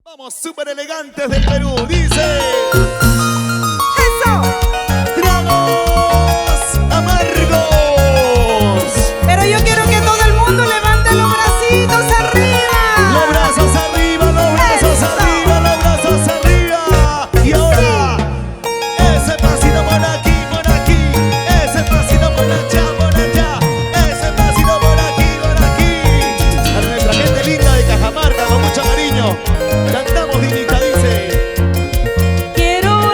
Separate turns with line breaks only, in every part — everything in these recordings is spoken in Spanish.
Vamos, súper elegantes del Perú, dice.
¡Eso!
¡Tragos amargos!
Pero yo quiero que todo el mundo levante los bracitos arriba.
Los brazos arriba, los brazos
Eso.
arriba, los brazos arriba. Y ahora, ese pasito por aquí, por aquí. Ese pasito por allá, por allá. Ese pasito por aquí, por aquí. A nuestra gente linda de Cajamarca, con mucho cariño. Cantamos, Dinita, dice.
Quiero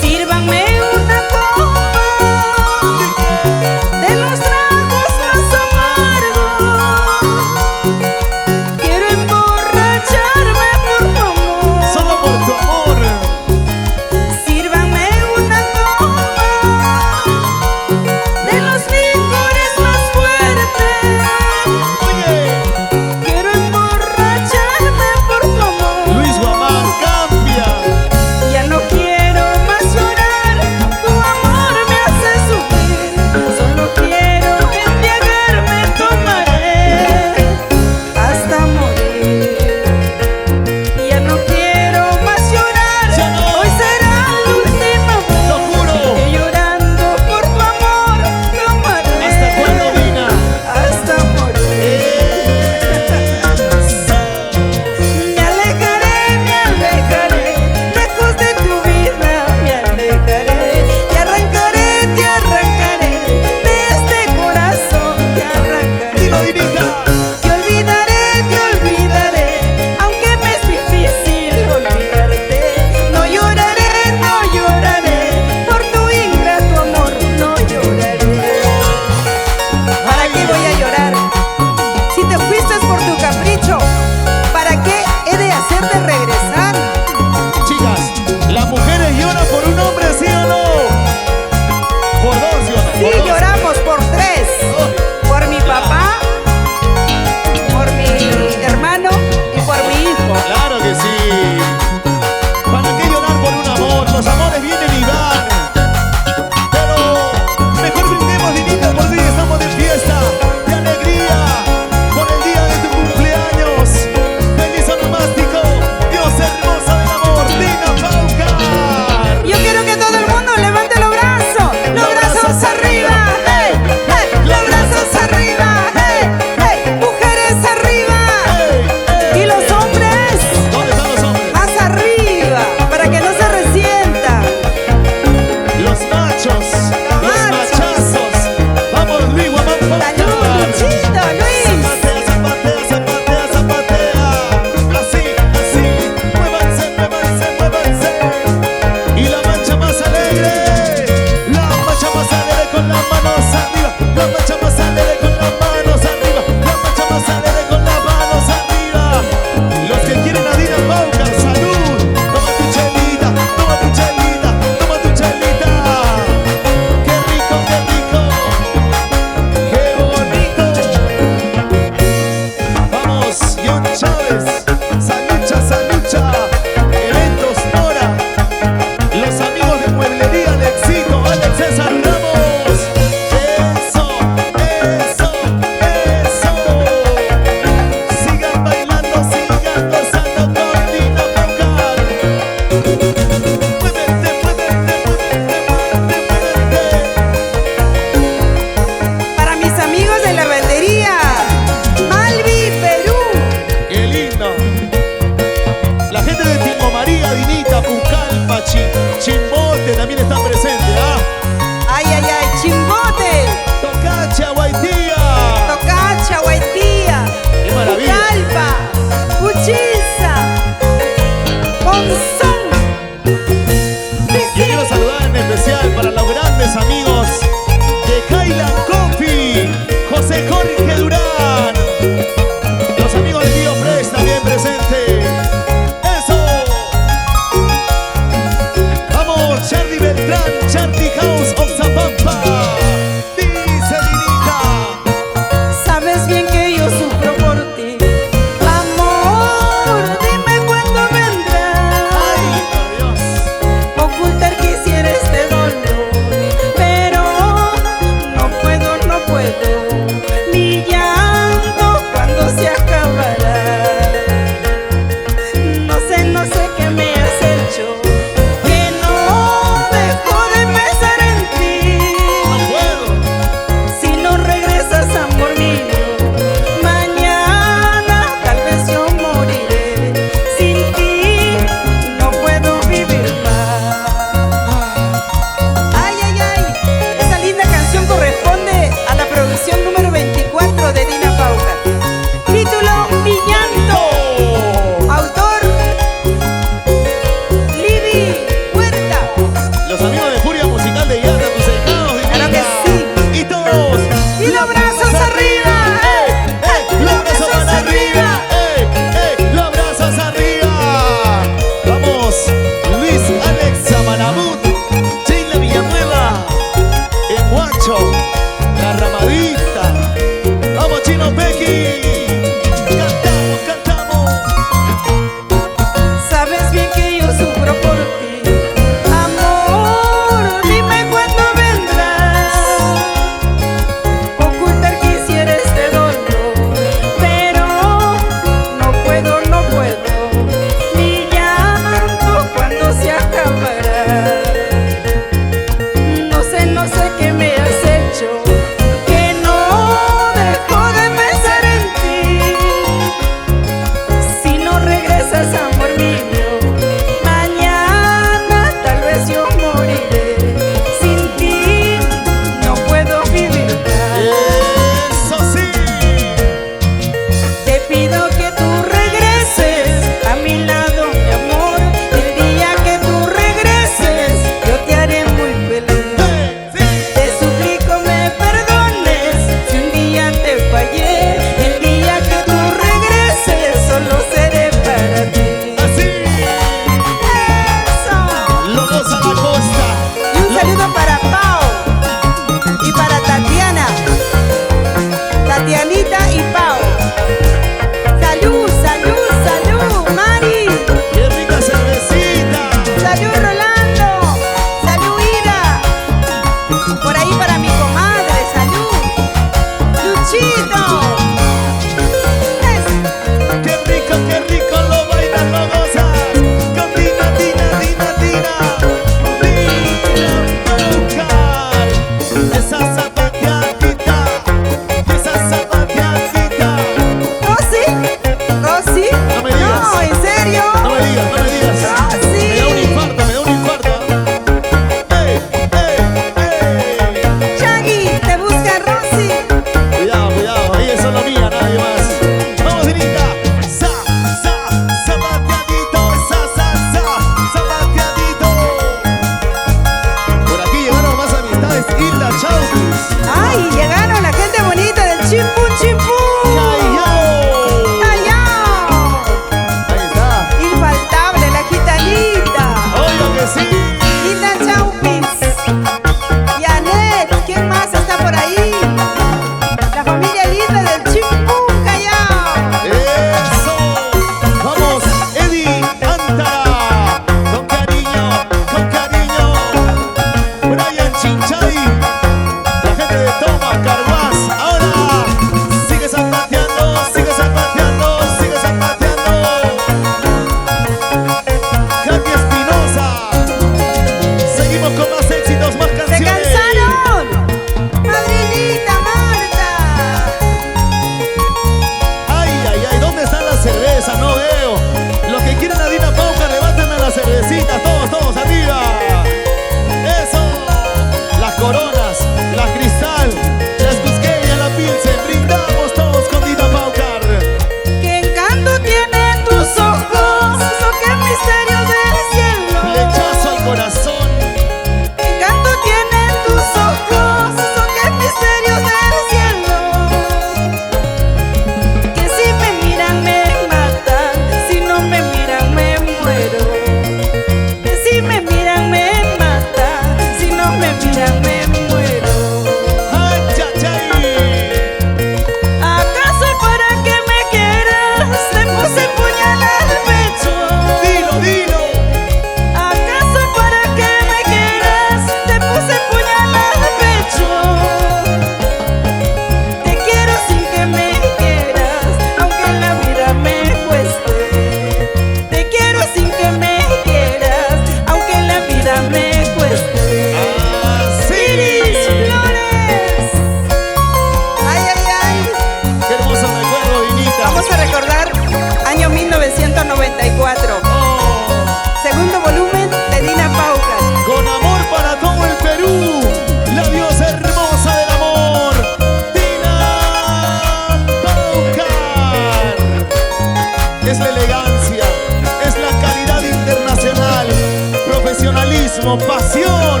Cosmo Pasión.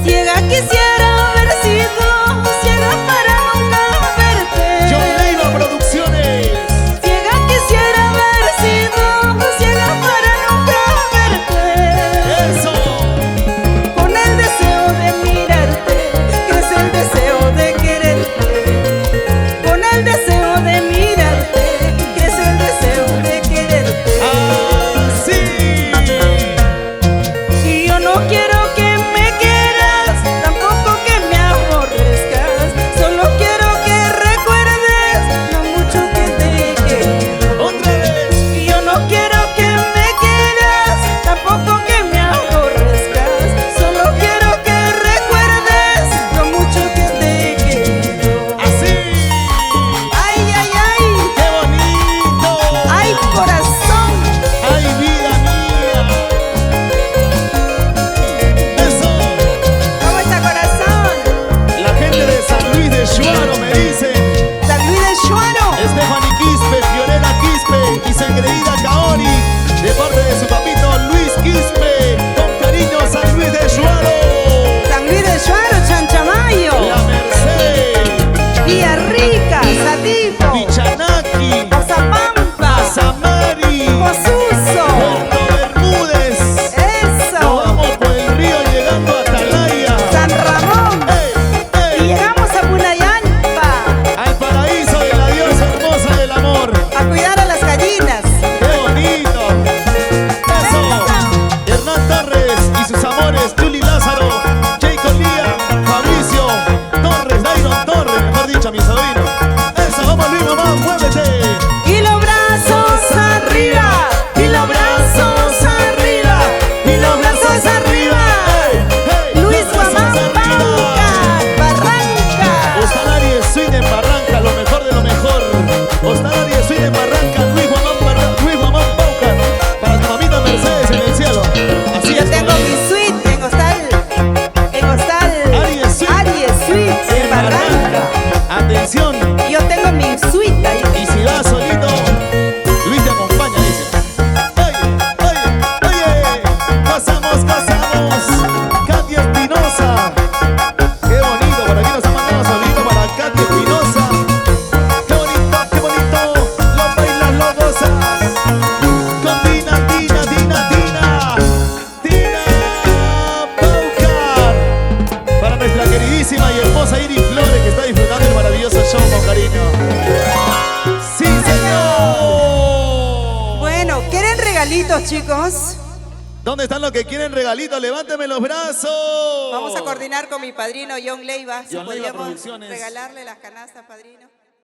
Ciega quisiera haber sido, ciega para nunca verte.
John Leiva Producciones.
Ciega quisiera haber sido, ciega para nunca verte.
Eso.
Con el deseo de mirarte, crece el deseo de quererte. Con el deseo de mirarte, crece el deseo de quererte.
Así.
Y yo no quiero que me quieras, tampoco que me aborrezcas. Solo quiero que recuerdes lo mucho que te he querido.
Otra vez.
Y yo no quiero que me quieras, tampoco que me aborrezcas. Solo quiero que recuerdes lo mucho que te he querido.
Así.
Ay, ay, ay,
¡Qué bonito!
ay, corazón.
¡Ay, vida mía! ¡Eso!
¿Cómo está, corazón?
La gente de San Luis de Shuaro me dice:
San Luis de Shuaro.
Stephanie Quispe, Fiorella Quispe y Sengreída Caori, de parte de su papito Luis Quispe. Con cariño, San Luis de Shuaro.
San Luis de Shuaro, Chanchamayo,
La Merced,
Villarrica, Satipo,
Pichanaki,
Pozapampa,
Samari,
Posuso.
Puerto Bermúdez. Nos
Eso,
vamos por el río llegando a Atalaya.
San Ramón.
¡Ey,
Y
ey!
llegamos a Punayalpa
Al paraíso de la diosa hermosa del amor.
a cuidar a las gallinas.
¡Qué bonito! ¡Eso! Hernán Torres y sus amores, Juli Lázaro, Jacob Lía, Fabricio Torres, Dairon Torres, mejor dicho, mi sobrino. ¡Eso! ¡Vamos, Luis, mamá! ¡Muévete!
Y los brazos arriba, y los brazos arriba, y los brazos arriba.
¡Hey, hey!
Luis
¡Los brazos
Mamá
arriba!
Pauca, Barranca.
Hostalari Swing en Barranca, lo mejor de lo mejor. Hostalari Swing en Barranca, Luis Mamán Paucar. Para tu mamita Mercedes en el cielo. Así
Yo
es,
tengo
colega.
mi suite en Hostal
Aries Suite.
Aries Suite en Barranca.
Atención,
Yo tengo mi suite ahí.
y si vas solito, Luis te acompaña, dice. Oye, oye, oye, pasamos. Katy Espinosa. Qué bonito, por aquí nos ha mandado saludito para Katy Espinosa. Qué bonito, lo bailas, lo gozas. Con Tina Paucar. Para nuestra queridísima y hermosa Iris Flores, que está disfrutando el maravilloso show con cariño. ¡Sí, señor!
Bueno, ¿quieren regalitos, chicos?
¿Dónde están los que quieren regalitos? ¡Levánteme los brazos!
Vamos a coordinar con mi padrino John Leiva. Si
John Leiva
podríamos
Producciones.
regalarle las canastas, padrino.